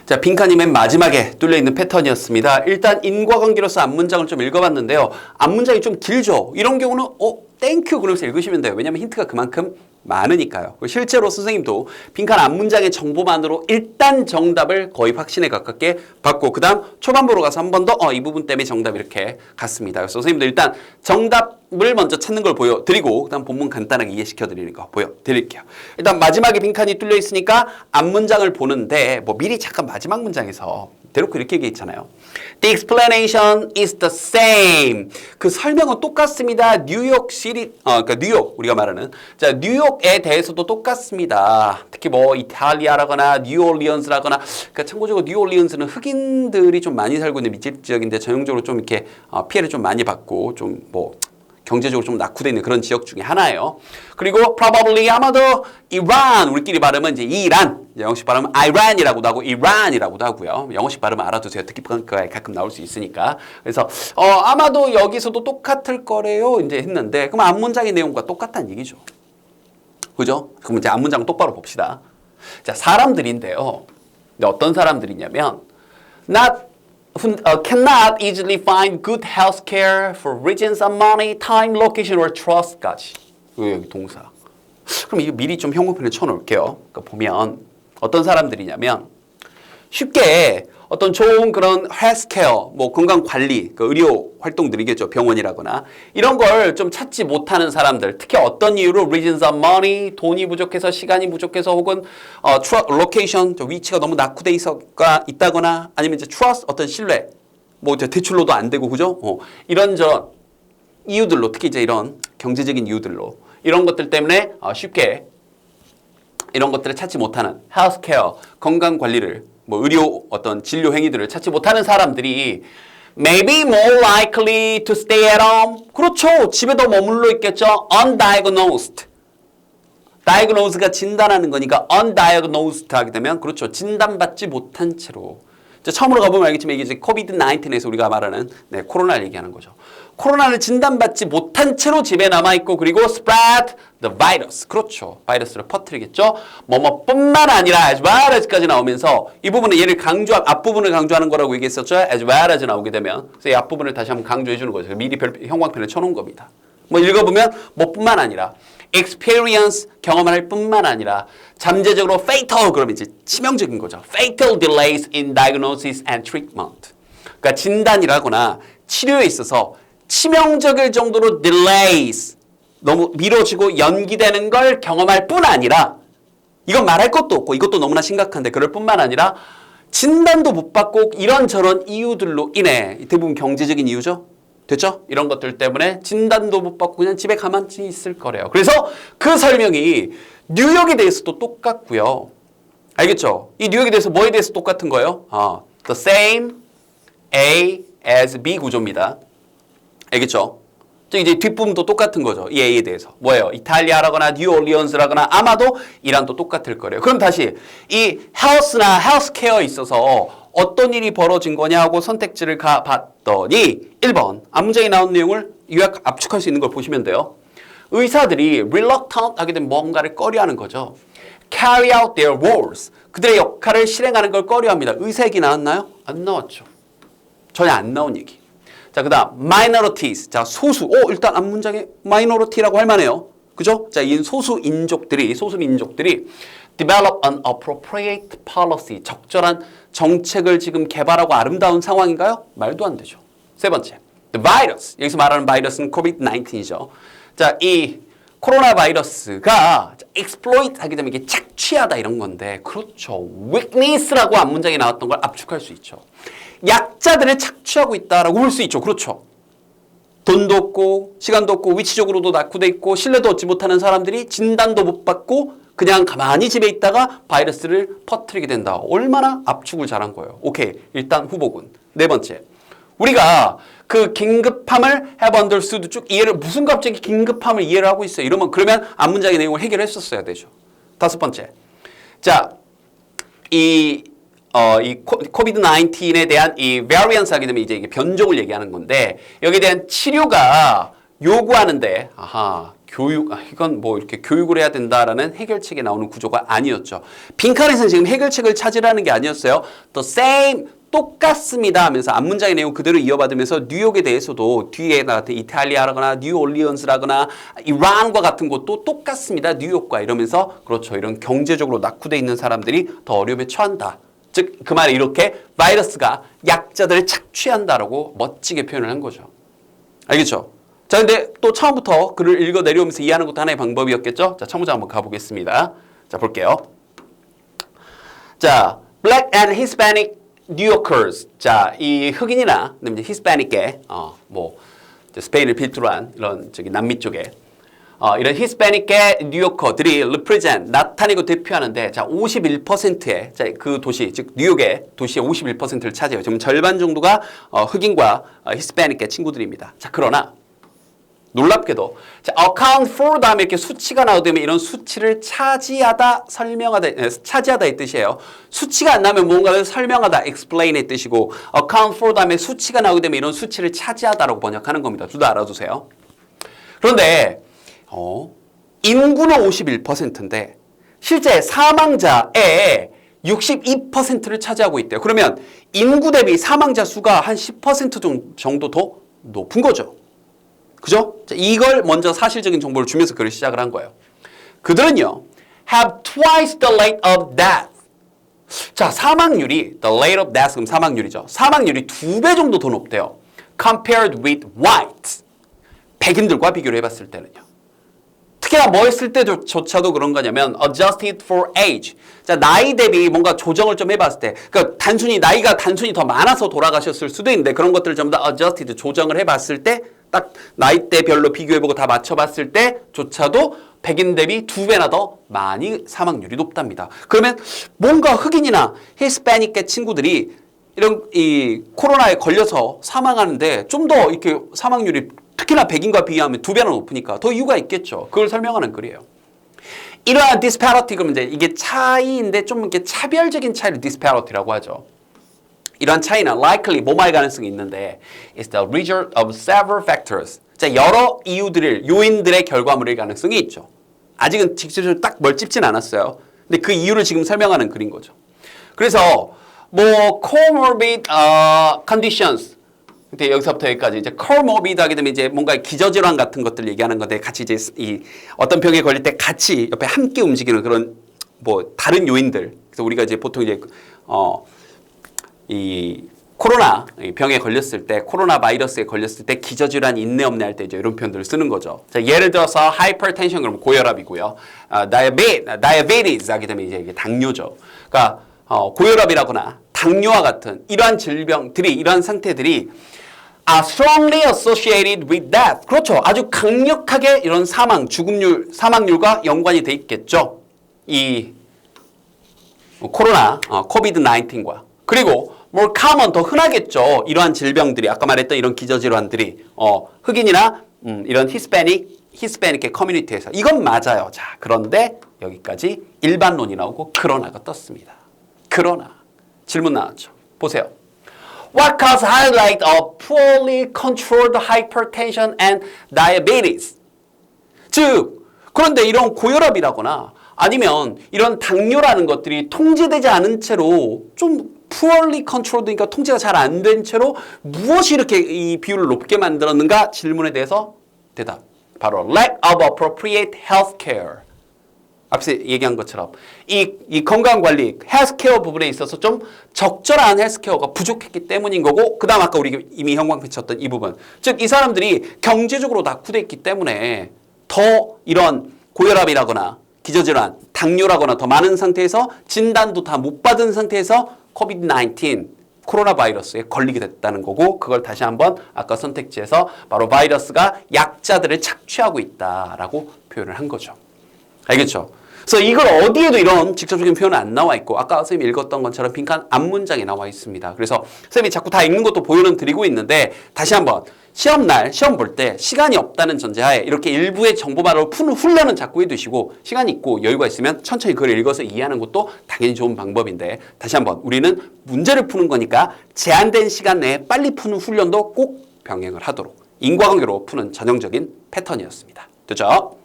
자, 빈칸이 맨 마지막에 뚫려있는 패턴이었습니다. 일단 인과관계로서 앞문장을 좀 읽어봤는데요. 앞문장이 좀 길죠. 이런 경우는 땡큐 그러면서 읽으시면 돼요. 왜냐하면 힌트가 그만큼 많으니까요. 실제로 선생님도 빈칸 앞문장의 정보만으로 일단 정답을 거의 확신에 가깝게 받고 그 다음 초반부로 가서 한 번 더 이 부분 때문에 정답 이렇게 갔습니다. 그래서 선생님도 일단 정답을 먼저 찾는 걸 보여드리고 그 다음 본문 간단하게 이해시켜 드리는 거 보여드릴게요. 일단 마지막에 빈칸이 뚫려 있으니까 앞문장을 보는데 뭐 미리 잠깐 마지막 문장에서 대놓고 이렇게 얘기했잖아요. The explanation is the same. 그 설명은 똑같습니다. 뉴욕시리, 그러니까 뉴욕 우리가 말하는 자 뉴욕에 대해서도 똑같습니다. 특히 뭐 이탈리아라거나 뉴올리언스라거나 그러니까 참고적으로 뉴올리언스는 흑인들이 좀 많이 살고 있는 밀집 지역인데 전형적으로 좀 이렇게 피해를 좀 많이 받고 좀 뭐 경제적으로 좀 낙후되어 있는 그런 지역 중에 하나예요. 그리고 probably 아마도 이란 우리끼리 발음은 이제 이란 영어식 발음은 Iran이라고도 하고 이란이라고도 하고요. 영어식 발음은 알아두세요. 특기평가에 가끔 나올 수 있으니까. 그래서 아마도 여기서도 똑같을 거래요. 이제 했는데 그럼 앞문장의 내용과 똑같다는 얘기죠. 그죠? 그럼 이제 앞문장 똑바로 봅시다. 자, 사람들인데요. 근데 어떤 사람들이냐면 cannot easily find good health care for reasons of money, time, location, or trust까지. 여기 동사. 그럼 이거 미리 좀 형용편에 쳐놓을게요. 그러니까 보면 어떤 사람들이냐면 쉽게 어떤 좋은 그런 헬스케어, 뭐 건강관리, 그 의료 활동들이겠죠. 병원이라거나 이런 걸 좀 찾지 못하는 사람들. 특히 어떤 이유로 reasons of money, 돈이 부족해서 시간이 부족해서 혹은 location, 위치가 너무 낙후돼 있다거나 아니면 이제 trust, 어떤 신뢰, 뭐 이제 대출로도 안 되고 그죠? 이런저런 이유들로 특히 이제 이런 경제적인 이유들로 이런 것들 때문에 쉽게 이런 것들을 찾지 못하는 헬스케어, 건강관리를 뭐 의료 어떤 진료 행위들을 찾지 못하는 사람들이 maybe more likely to stay at home. 그렇죠. 집에 더 머물러 있겠죠. undiagnosed. diagnose가 진단하는 거니까 undiagnosed 하게 되면 그렇죠. 진단받지 못한 채로. 처음으로 가보면 알겠지만 이게 이제 COVID-19에서 우리가 말하는 코로나를 얘기하는 거죠. 코로나를 진단받지 못한 채로 집에 남아있고 그리고 spread the virus. 그렇죠. 바이러스를 퍼뜨리겠죠. 뭐뭐뿐만 아니라 as well as까지 나오면서 이 부분은 얘를 앞부분을 강조하는 거라고 얘기했었죠. as well as 나오게 되면 그래서 이 앞부분을 다시 한번 강조해 주는 거죠. 미리 형광펜을 쳐놓은 겁니다. 뭐 읽어보면 뭐뿐만 아니라 experience 경험할 뿐만 아니라 잠재적으로 fatal 그러면 이제 치명적인 거죠. fatal delays in diagnosis and treatment. 그러니까 진단이라거나 치료에 있어서 치명적일 정도로 delays 너무 미뤄지고 연기되는 걸 경험할 뿐 아니라 이건 말할 것도 없고 이것도 너무나 심각한데 그럴 뿐만 아니라 진단도 못 받고 이런저런 이유들로 인해 대부분 경제적인 이유죠. 됐죠? 이런 것들 때문에 진단도 못 받고 그냥 집에 가만히 있을 거래요. 그래서 그 설명이 뉴욕에 대해서도 똑같고요. 알겠죠? 이 뉴욕에 대해서 뭐에 대해서 똑같은 거예요? The same A as B 구조입니다. 알겠죠? 이제 뒷부분도 똑같은 거죠. 이 A에 대해서. 뭐예요? 이탈리아라거나 뉴올리언스라거나 아마도 이란도 똑같을 거래요. 그럼 다시 이 헬스나 헬스케어에 있어서 어떤 일이 벌어진 거냐 하고 선택지를 가봤더니 1번 앞문장에 나온 내용을 요약 압축할 수 있는 걸 보시면 돼요. 의사들이 reluctant 하게 되면 뭔가를 꺼려하는 거죠. carry out their roles. 그들의 역할을 실행하는 걸 꺼려합니다. 의사 얘기 나왔나요? 안 나왔죠. 전혀 안 나온 얘기. 자, 그 다음 minorities. 자, 소수. 일단 앞문장에 minority라고 할 만해요. 그죠? 자, 이 소수민족들이 develop an appropriate policy. 적절한 정책을 지금 개발하고 아름다운 상황인가요? 말도 안 되죠. 세 번째, the virus. 여기서 말하는 바이러스는 COVID-19이죠. 자, 이 코로나 바이러스가 exploit 하게 되면 이게 착취하다 이런 건데, 그렇죠. weakness라고 앞문장에 나왔던 걸 압축할 수 있죠. 약자들을 착취하고 있다라고 볼 수 있죠. 그렇죠. 돈도 없고 시간도 없고 위치적으로도 낙후돼 있고 신뢰도 얻지 못하는 사람들이 진단도 못 받고 그냥 가만히 집에 있다가 바이러스를 퍼뜨리게 된다. 얼마나 압축을 잘한 거예요. 오케이. 일단 후보군. 네 번째. 우리가 그 긴급함을 have understood 쭉 이해를 무슨 갑자기 긴급함을 이해를 하고 있어요. 이러면 그러면 앞문장의 내용을 해결했었어야 되죠. 다섯 번째. 자, 이 COVID-19에 대한 이 variance 하게 되면 이제 이게 변종을 얘기하는 건데 여기에 대한 치료가 요구하는데 이건 뭐 이렇게 교육을 해야 된다라는 해결책에 나오는 구조가 아니었죠. 빈칸에서는 지금 해결책을 찾으라는 게 아니었어요. The same, 똑같습니다 하면서 앞문장의 내용 그대로 이어받으면서 뉴욕에 대해서도 뒤에다가 이탈리아라거나 뉴올리언스라거나 이란과 같은 곳도 똑같습니다. 뉴욕과 이러면서 그렇죠. 이런 경제적으로 낙후돼 있는 사람들이 더 어려움에 처한다. 즉 그 말에 이렇게 바이러스가 약자들을 착취한다라고 멋지게 표현을 한 거죠. 알겠죠? 자, 근데 또 처음부터 글을 읽어 내려오면서 이해하는 것도 하나의 방법이었겠죠? 자, 첫 문장 한번 가보겠습니다. 자, 볼게요. 자, Black and Hispanic New Yorkers. 자, 이 흑인이나 이제 히스패닉계, 스페인을 필두로 한 이런 남미 쪽에 이런 히스패닉계 뉴요커들이 represent, 나타내고 대표하는데, 자, 51%의, 자, 그 도시, 즉, 뉴욕의 도시의 51%를 차지해요. 지금 절반 정도가 흑인과 히스패닉계 친구들입니다. 자, 그러나, 놀랍게도, 자, account for 다음에 이렇게 수치가 나오게 되면 이런 수치를 차지하다, 차지하다의 뜻이에요. 수치가 안 나면 뭔가를 설명하다, explain의 뜻이고, account for 다음에 수치가 나오게 되면 이런 수치를 차지하다라고 번역하는 겁니다. 둘 다 알아두세요. 그런데, 인구는 51%인데 실제 사망자의 62%를 차지하고 있대요. 그러면 인구 대비 사망자 수가 한 10% 정도 더 높은 거죠. 그죠? 자, 이걸 먼저 사실적인 정보를 주면서 글을 시작을 한 거예요. 그들은요, have twice the rate of death. 자, 사망률이, the rate of death, 그럼 사망률이죠. 사망률이 2배 정도 더 높대요. compared with whites. 백인들과 비교를 해봤을 때는요. 특히나 뭐 했을 때조차도 그런 거냐면 adjusted for age. 자, 나이 대비 뭔가 조정을 좀 해봤을 때, 그러니까 나이가 단순히 더 많아서 돌아가셨을 수도 있는데 그런 것들을 전부 다 adjusted, 조정을 해봤을 때 딱 나이대별로 비교해보고 다 맞춰봤을 때조차도 백인 대비 2배나 더 많이 사망률이 높답니다. 그러면 뭔가 흑인이나 히스패닉계 친구들이 이런 이 코로나에 걸려서 사망하는데 좀 더 이렇게 사망률이 특히나 백인과 비교하면 2배나 높으니까 더 이유가 있겠죠. 그걸 설명하는 글이에요. 이러한 disparity, 그러면 이제 이게 차이인데 좀 이렇게 차별적인 차이를 disparity라고 하죠. 이러한 차이는 likely, 뭐뭐할 가능성이 있는데 is the result of several factors. 자, 여러 요인들의 결과물일 가능성이 있죠. 아직은 직접적으로 딱 뭘 찝진 않았어요. 근데 그 이유를 지금 설명하는 글인 거죠. 그래서 뭐 comorbid conditions. 근데 여기서부터 여기까지 이제 comorbid 하게 되면 이제 뭔가 기저질환 같은 것들 얘기하는 건데 같이 이제 이 어떤 병에 걸릴 때 같이 옆에 함께 움직이는 그런 뭐 다른 요인들. 그래서 우리가 이제 보통 이제 이 코로나 병에 걸렸을 때, 코로나 바이러스에 걸렸을 때 기저질환이 있네 없네 할 때 이제 이런 표현들을 쓰는 거죠. 자, 예를 들어서 hypertension 그러면 고혈압이고요. diabetes 하게 되면 이제 이게 당뇨죠. 그러니까 고혈압이라거나 당뇨와 같은 이러한 질병들이, 이러한 상태들이 are strongly associated with death. 그렇죠. 아주 강력하게 이런 사망률과 연관이 돼 있겠죠. 이 코로나, COVID-19과. 그리고 more common, 더 흔하겠죠. 이러한 질병들이, 아까 말했던 이런 기저질환들이 흑인이나 이런 히스패닉의 커뮤니티에서. 이건 맞아요. 자, 그런데 여기까지 일반론이 나오고 그러나가 떴습니다. 그러나 질문 나왔죠. 보세요. What causes highlight of poorly controlled hypertension and diabetes? 즉, 그런데 이런 고혈압이라거나 아니면 이런 당뇨라는 것들이 통제되지 않은 채로 좀 poorly controlled, 그러니까 통제가 잘 안 된 채로 무엇이 이렇게 이 비율을 높게 만들었는가 질문에 대해서 대답. 바로 lack of appropriate health care. 앞서 얘기한 것처럼 이 건강관리, 헬스케어 부분에 있어서 좀 적절한 헬스케어가 부족했기 때문인 거고, 그 다음 아까 우리 이미 형광펜 쳤던 이 부분. 즉, 이 사람들이 경제적으로 낙후돼 있기 때문에 더 이런 고혈압이라거나 기저질환, 당뇨라거나 더 많은 상태에서 진단도 다 못 받은 상태에서 COVID-19, 코로나 바이러스에 걸리게 됐다는 거고, 그걸 다시 한번 아까 선택지에서 바로 바이러스가 약자들을 착취하고 있다라고 표현을 한 거죠. 알겠죠? 그래서 이걸 어디에도 이런 직접적인 표현은 안 나와 있고, 아까 선생님이 읽었던 것처럼 빈칸 앞문장에 나와 있습니다. 그래서 선생님이 자꾸 다 읽는 것도 보여는 드리고 있는데, 다시 한번 시험날, 시험 볼 때 시간이 없다는 전제하에 이렇게 일부의 정보만으로 푸는 훈련은 자꾸 해두시고, 시간이 있고 여유가 있으면 천천히 글을 읽어서 이해하는 것도 당연히 좋은 방법인데, 다시 한번 우리는 문제를 푸는 거니까 제한된 시간 내에 빨리 푸는 훈련도 꼭 병행을 하도록 인과관계로 푸는 전형적인 패턴이었습니다. 됐죠?